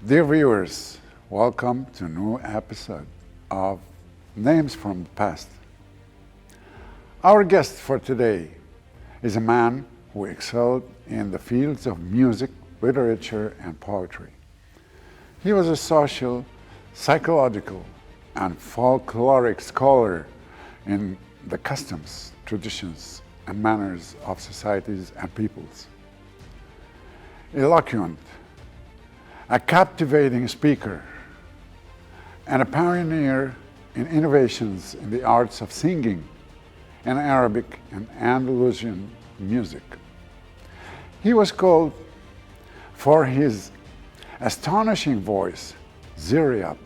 Dear viewers, welcome to a new episode of Names from the Past. Our guest for today is a man who excelled in the fields of music, literature, and poetry. He was a social, psychological, and folkloric scholar in the customs, traditions, and manners of societies and peoples. Eloquent, a captivating speaker, and a pioneer in innovations in the arts of singing in Arabic and Andalusian music. He was called, for his astonishing voice, Zryaab.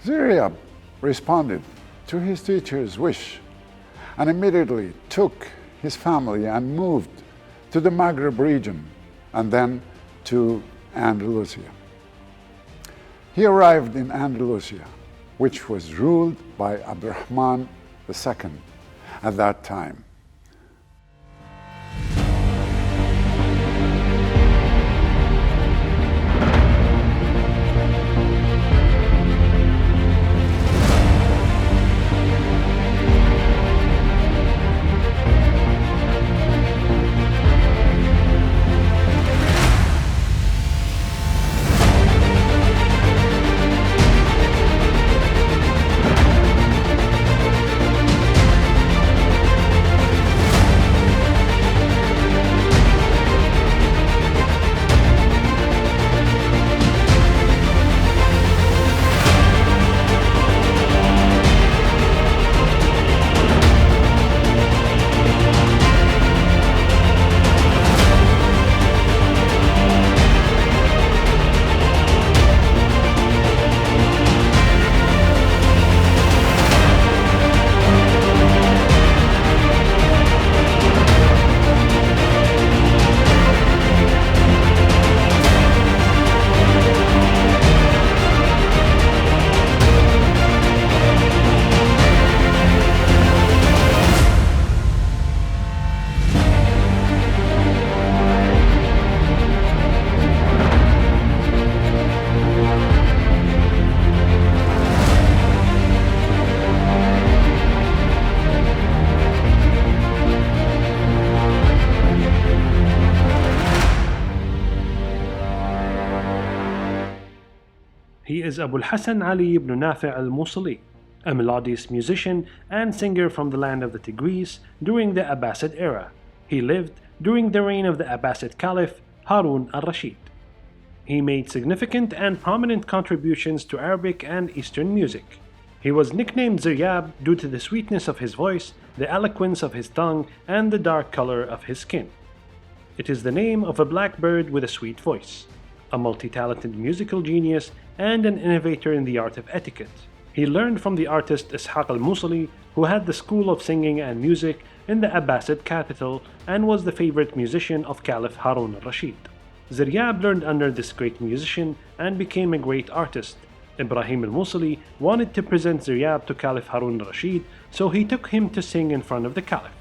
Zryaab responded to his teacher's wish and immediately took his family and moved to the Maghreb region and then to Andalusia. He arrived in Andalusia, which was ruled by Abdurrahman II at that time. He is Abu al-Hasan Ali ibn Nafi' al-Musili, a melodious musician and singer from the land of the Tigris during the Abbasid era. He lived during the reign of the Abbasid Caliph Harun al-Rashid. He made significant and prominent contributions to Arabic and Eastern music. He was nicknamed Zryaab due to the sweetness of his voice, the eloquence of his tongue, and the dark color of his skin. It is the name of a black bird with a sweet voice, a multi-talented musical genius, and an innovator in the art of etiquette. He learned from the artist Ishaq al-Musili, who had the school of singing and music in the Abbasid capital and was the favorite musician of Caliph Harun al-Rashid. Zryaab learned under this great musician and became a great artist. Ibrahim al-Musili wanted to present Zryaab to Caliph Harun al-Rashid, so he took him to sing in front of the Caliph.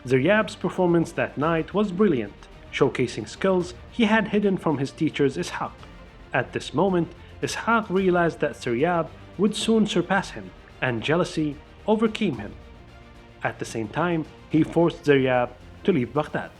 Zryaab's performance that night was brilliant, showcasing skills he had hidden from his teachers Ishaq. At this moment, Ishaq realized that Zryaab would soon surpass him, and jealousy overcame him. At the same time, he forced Zryaab to leave Baghdad.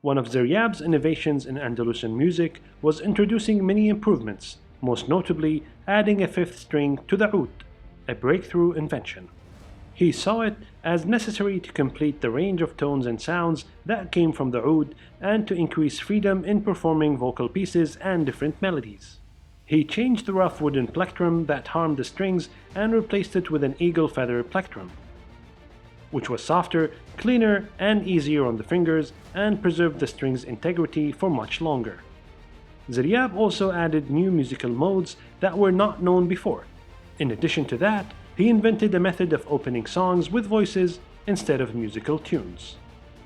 One of Zeryaab's innovations in Andalusian music was introducing many improvements, most notably adding a fifth string to the oud, a breakthrough invention. He saw it as necessary to complete the range of tones and sounds that came from the oud and to increase freedom in performing vocal pieces and different melodies. He changed the rough wooden plectrum that harmed the strings and replaced it with an eagle feather plectrum, which was softer, cleaner, and easier on the fingers and preserved the string's integrity for much longer. Zeryaab also added new musical modes that were not known before. In addition to that, he invented a method of opening songs with voices instead of musical tunes.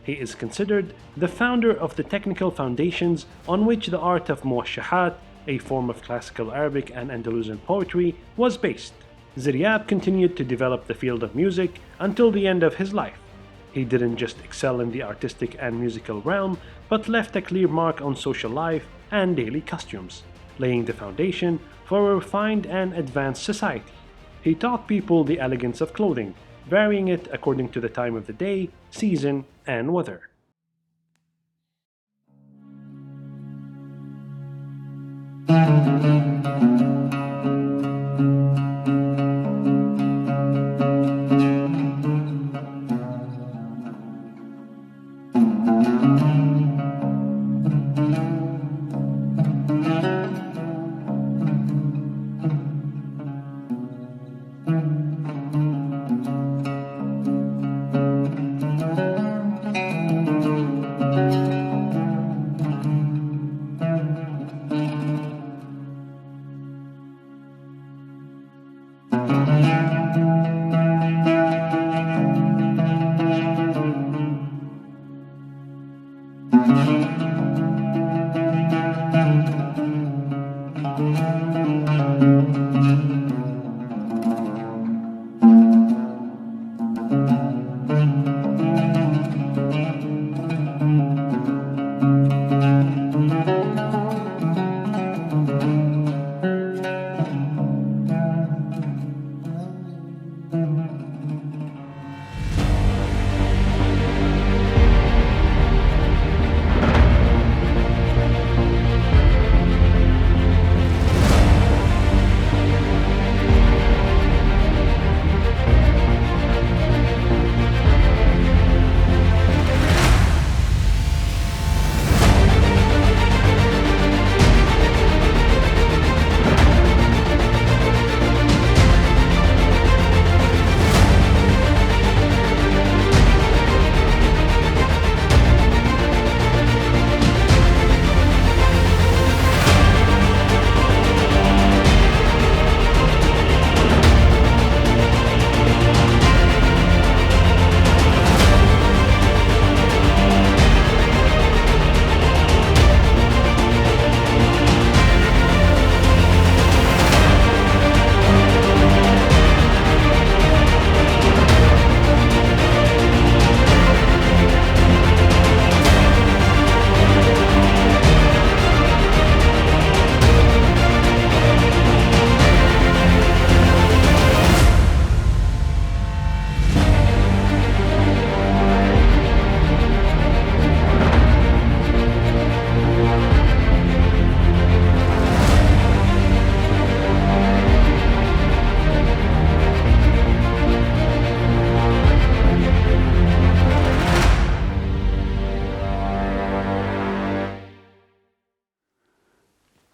He is considered the founder of the technical foundations on which the art of موشحات, a form of classical Arabic and Andalusian poetry, was based. Zeryaab continued to develop the field of music until the end of his life. He didn't just excel in the artistic and musical realm, but left a clear mark on social life and daily costumes, laying the foundation for a refined and advanced society. He taught people the elegance of clothing, varying it according to the time of the day, season, and weather.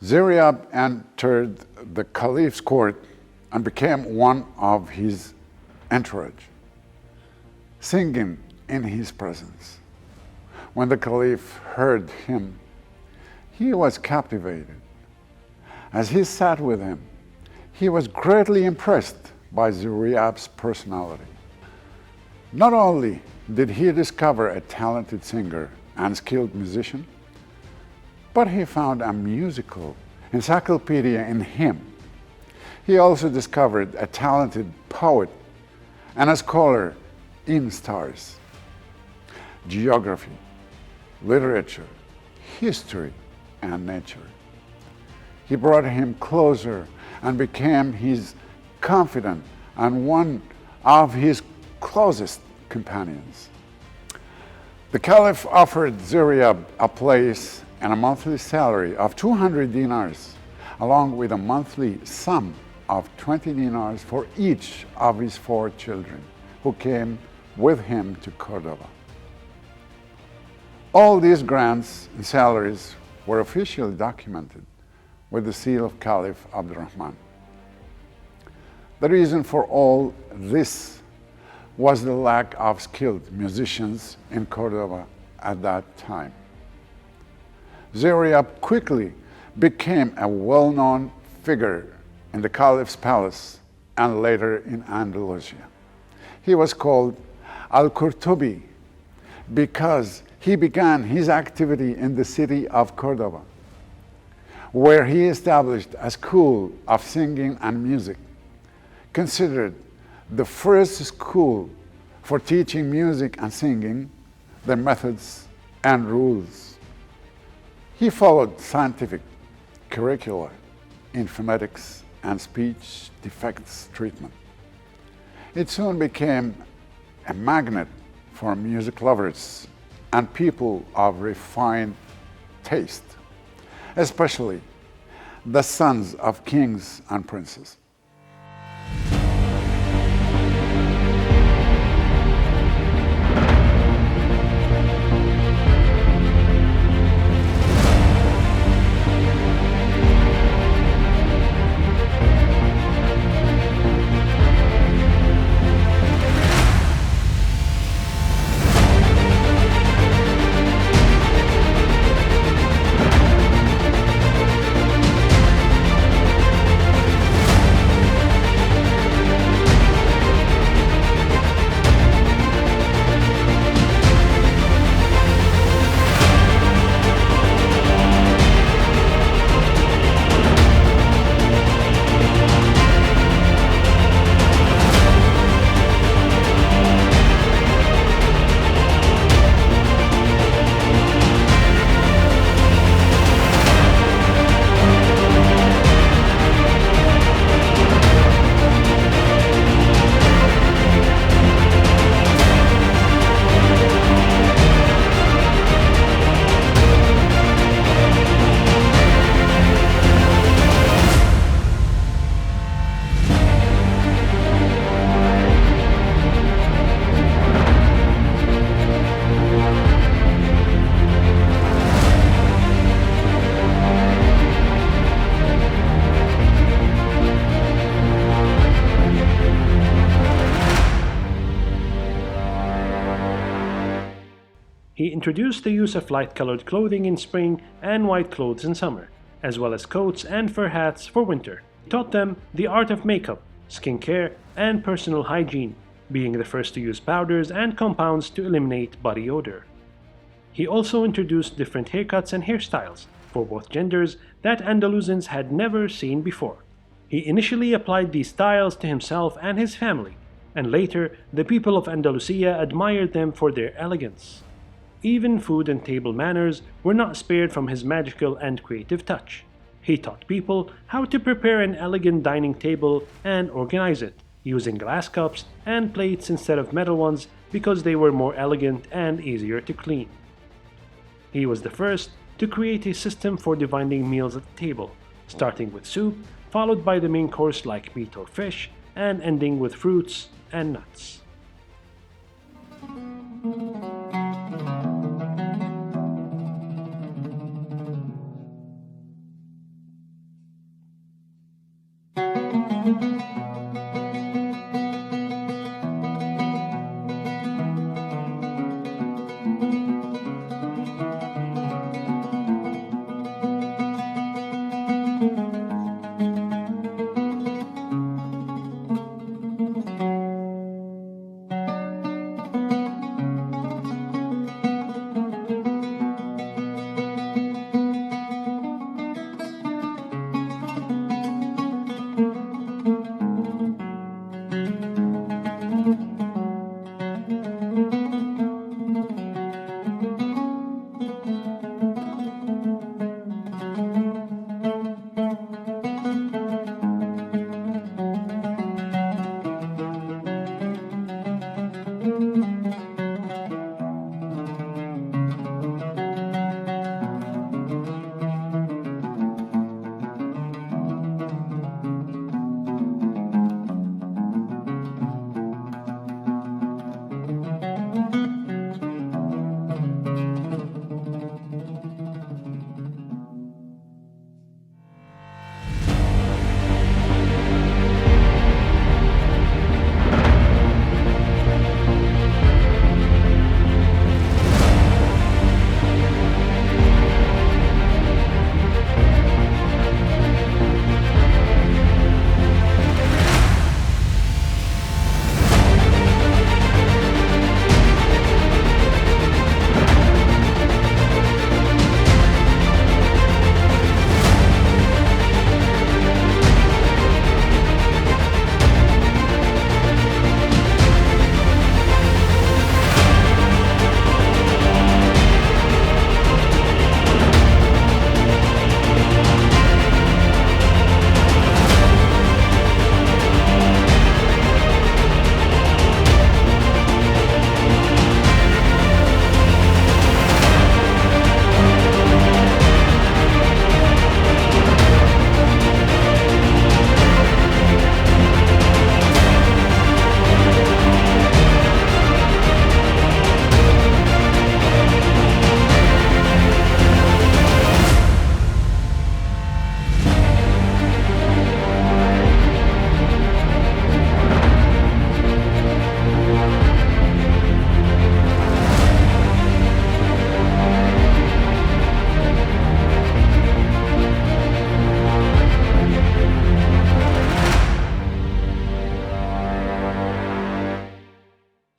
Zeryaab entered the Caliph's court and became one of his entourage, singing in his presence. When the Caliph heard him, he was captivated. As he sat with him, he was greatly impressed by Zeryaab's personality. Not only did he discover a talented singer and skilled musician, but he found a musical encyclopedia in him. He also discovered a talented poet and a scholar in stars, geography, literature, history, and nature. He brought him closer and became his confidant and one of his closest companions. The Caliph offered Zeriyab a place and a monthly salary of 200 dinars, along with a monthly sum of 20 dinars for each of his 4 children who came with him to Cordoba. All these grants and salaries were officially documented with the seal of Caliph Abdurrahman. The reason for all this was the lack of skilled musicians in Cordoba at that time. Zeriyab quickly became a well-known figure in the Caliph's palace and later in Andalusia. He was called Al-Qurtubi because he began his activity in the city of Cordoba, where he established a school of singing and music, considered the first school for teaching music and singing, their methods and rules. He followed scientific curricula in phonetics and speech defects treatment. It soon became a magnet for music lovers and people of refined taste, especially the sons of kings and princes. He introduced the use of light-colored clothing in spring and white clothes in summer, as well as coats and fur hats for winter. He taught them the art of makeup, skincare, and personal hygiene, being the first to use powders and compounds to eliminate body odor. He also introduced different haircuts and hairstyles for both genders that Andalusians had never seen before. He initially applied these styles to himself and his family, and later the people of Andalusia admired them for their elegance. Even food and table manners were not spared from his magical and creative touch. He taught people how to prepare an elegant dining table and organize it, using glass cups and plates instead of metal ones because they were more elegant and easier to clean. He was the first to create a system for dividing meals at the table, starting with soup, followed by the main course like meat or fish, and ending with fruits and nuts.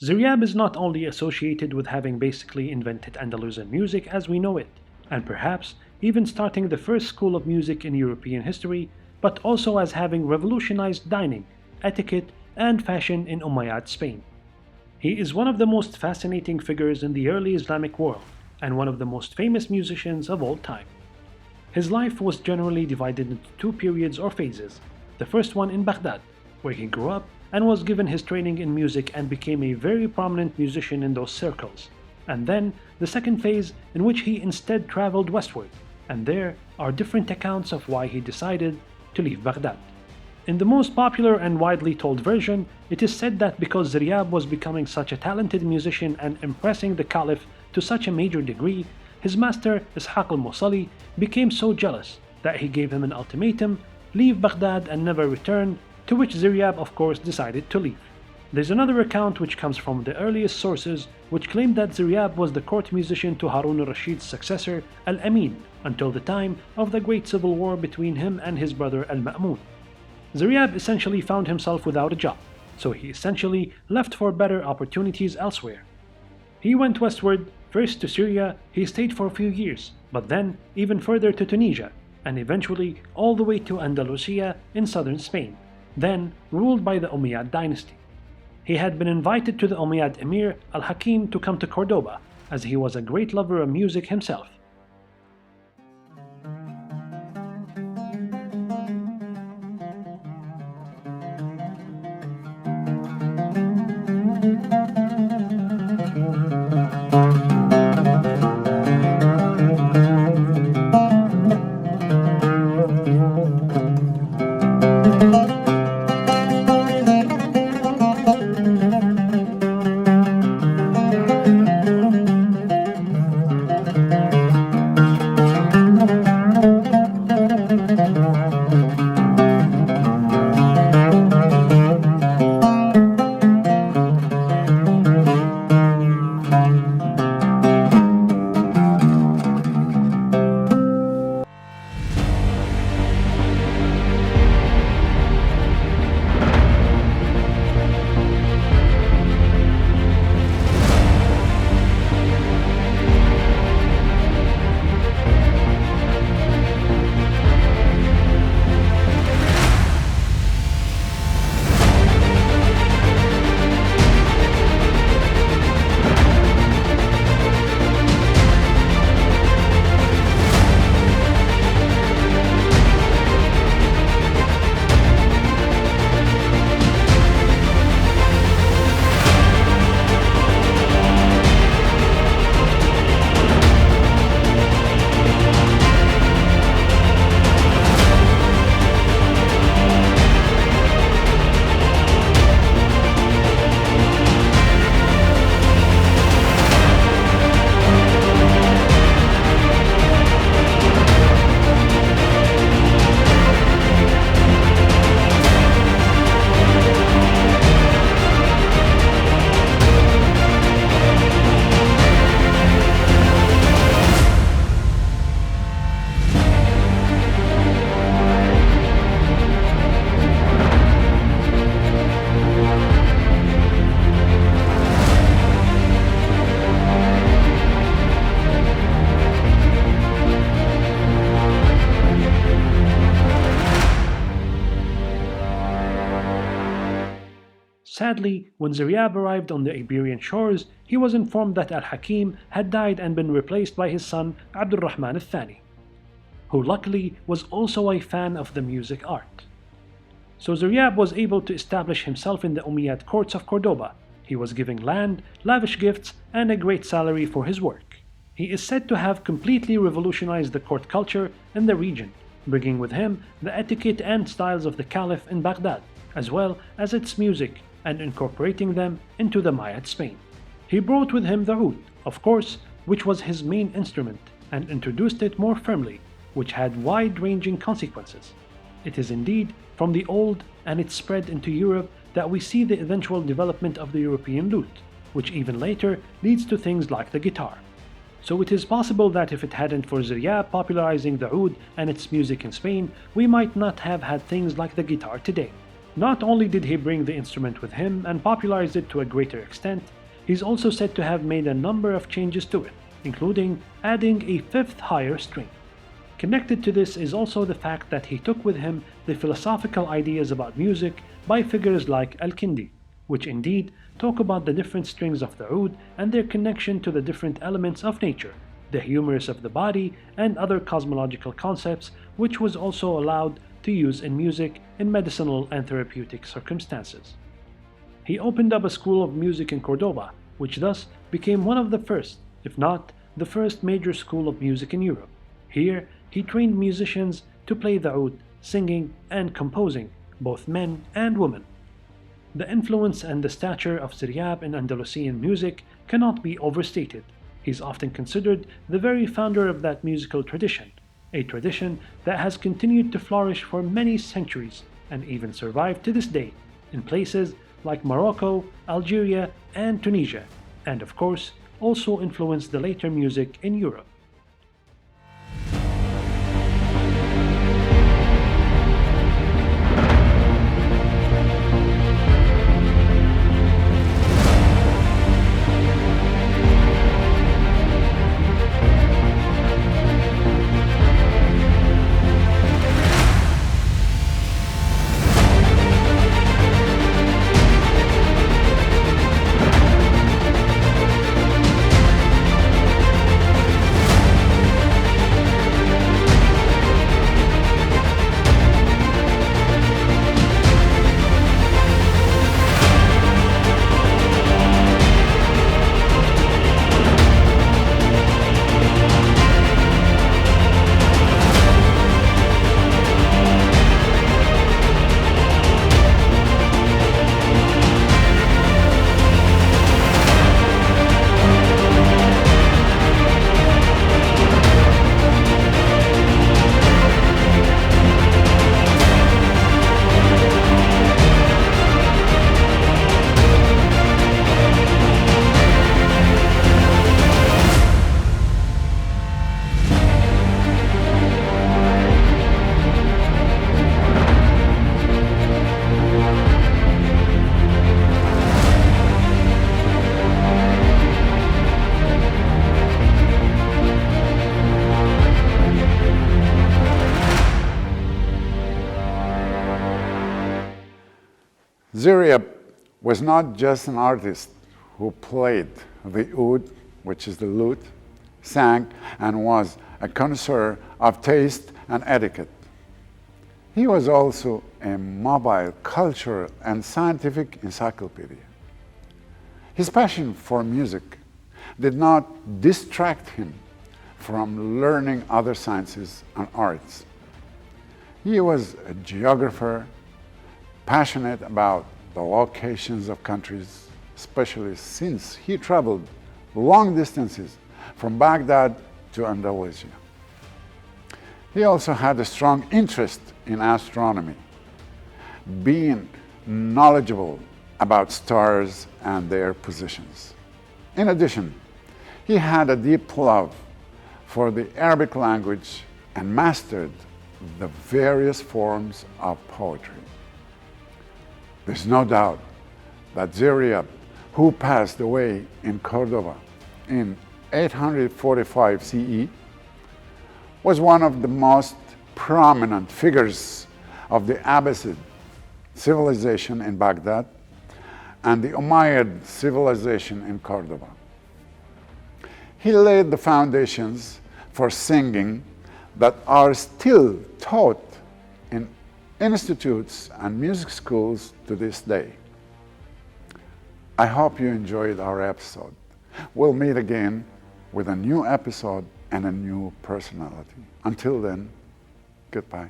Zeryaab is not only associated with having basically invented Andalusian music as we know it, and perhaps even starting the first school of music in European history, but also as having revolutionized dining, etiquette, and fashion in Umayyad Spain. He is one of the most fascinating figures in the early Islamic world, and one of the most famous musicians of all time. His life was generally divided into two periods or phases. The first one in Baghdad, where he grew up and was given his training in music and became a very prominent musician in those circles. And then the second phase, in which he instead traveled westward, and there are different accounts of why he decided to leave Baghdad. In the most popular and widely told version, it is said that because Zeryaab was becoming such a talented musician and impressing the Caliph to such a major degree, his master Ishaq al-Musalli became so jealous that he gave him an ultimatum: leave Baghdad and never return, to which Zeryaab of course decided to leave. There's another account which comes from the earliest sources which claimed that Zeryaab was the court musician to Harun al-Rashid's successor Al-Amin until the time of the great civil war between him and his brother Al-Ma'mun. Zeryaab essentially found himself without a job, so he essentially left for better opportunities elsewhere. He went westward, first to Syria. He stayed for a few years, but then even further to Tunisia, and eventually all the way to Andalusia in southern Spain, then ruled by the Umayyad dynasty. He had been invited to the Umayyad Emir al-Hakim to come to Cordoba, as he was a great lover of music himself. Sadly, when Zeryaab arrived on the Iberian shores, he was informed that Al-Hakim had died and been replaced by his son Abdul Rahman al-Thani, who luckily was also a fan of the music art. So Zeryaab was able to establish himself in the Umayyad courts of Cordoba. He was given land, lavish gifts, and a great salary for his work. He is said to have completely revolutionized the court culture in the region, bringing with him the etiquette and styles of the Caliph in Baghdad, as well as its music, and incorporating them into the Umayyad Spain. He brought with him the oud, of course, which was his main instrument, and introduced it more firmly, which had wide-ranging consequences. It is indeed from the old and it spread into Europe that we see the eventual development of the European lute, which even later leads to things like the guitar. So it is possible that if it hadn't for Zeryaab popularizing the oud and its music in Spain, we might not have had things like the guitar today. Not only did he bring the instrument with him and popularize it to a greater extent, he's also said to have made a number of changes to it, including adding a fifth higher string. Connected to this is also the fact that he took with him the philosophical ideas about music by figures like Al-Kindi, which indeed talk about the different strings of the oud and their connection to the different elements of nature, the humerus of the body, and other cosmological concepts, which was also allowed to use in music in medicinal and therapeutic circumstances. He opened up a school of music in Cordoba, which thus became one of the first, if not the first major school of music in Europe. Here, he trained musicians to play the oud, singing and composing, both men and women. The influence and the stature of Zryaab in Andalusian music cannot be overstated. He's often considered the very founder of that musical tradition, a tradition that has continued to flourish for many centuries and even survived to this day in places like Morocco, Algeria, and Tunisia, and of course also influenced the later music in Europe. Zryaab was not just an artist who played the oud, which is the lute, sang, and was a connoisseur of taste and etiquette. He was also a mobile, cultural, and scientific encyclopedia. His passion for music did not distract him from learning other sciences and arts. He was a geographer, passionate about the locations of countries, especially since he traveled long distances from Baghdad to Andalusia. He also had a strong interest in astronomy, being knowledgeable about stars and their positions. In addition, he had a deep love for the Arabic language and mastered the various forms of poetry. There's no doubt that Zryaab, who passed away in Cordoba in 845 CE, was one of the most prominent figures of the Abbasid civilization in Baghdad and the Umayyad civilization in Cordoba. He laid the foundations for singing that are still taught in institutes and music schools to this day. I hope you enjoyed our episode. We'll meet again with a new episode and a new personality. Until then, goodbye.